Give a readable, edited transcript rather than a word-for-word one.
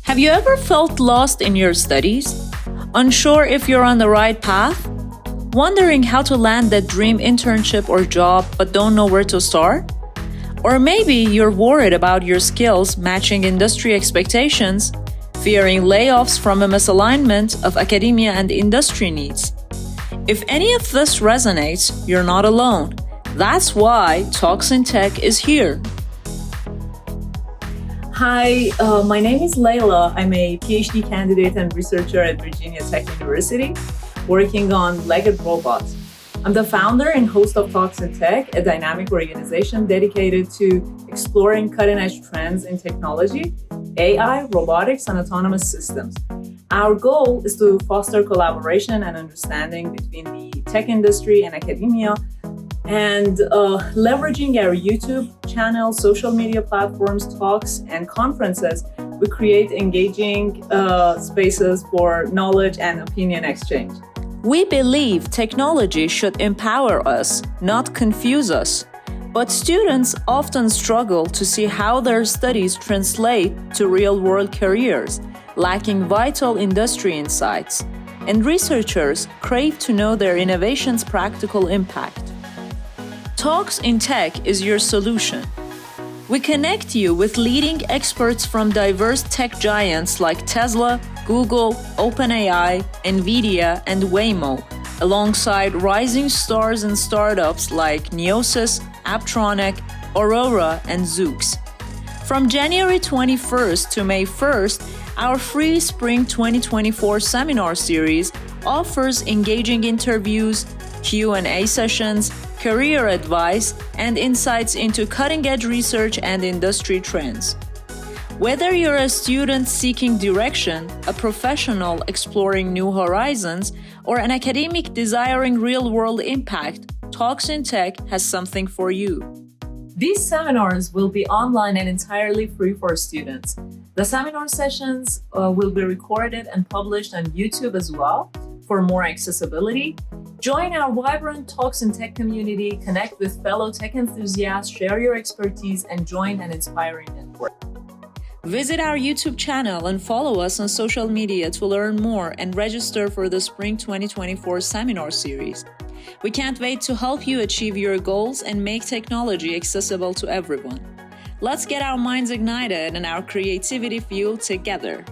Have you ever felt lost in your studies? Unsure if you're on the right path? Wondering how to land that dream internship or job but don't know where to start? Or maybe you're worried about your skills matching industry expectations, fearing layoffs from a misalignment of academia and industry needs. If any of this resonates, you're not alone. That's why Talks in Tech is here. Hi, my name is Layla. I'm a PhD candidate and researcher at Virginiatech University, working on legged robots. I'm the founder and host of Talks in Tech, a dynamic organization dedicated to exploring cutting-edge trends in technology, AI, robotics, and autonomous systems. Our goal is to foster collaboration and understanding between the tech industry and academia, and leveraging our YouTube channel, social media platforms, talks, and conferences, we create engaging spaces for knowledge and opinion exchange. We believe technology should empower us, not confuse us. But students often struggle to see how their studies translate to real-world careers, lacking vital industry insights. And researchers crave to know their innovation's practical impact. Talks in Tech is your solution. We connect you with leading experts from diverse tech giants like Tesla, Google, OpenAI, NVIDIA, and Waymo, alongside rising stars and startups like Neosys, Apptronic, Aurora, and Zoox. From January 21st to May 1st, our free Spring 2024 seminar series offers engaging interviews, Q&A sessions, career advice, and insights into cutting-edge research and industry trends. Whether you're a student seeking direction, a professional exploring new horizons, or an academic desiring real-world impact, Talks in Tech has something for you. These seminars will be online and entirely free for students. The seminar sessions will be recorded and published on YouTube as well for more accessibility. Join our vibrant Talks in Tech community, connect with fellow tech enthusiasts, share your expertise, and join an inspiring network. Visit our YouTube channel and follow us on social media to learn more and register for the Spring 2024 seminar series. We can't wait to help you achieve your goals and make technology accessible to everyone. Let's get our minds ignited and our creativity fueled together.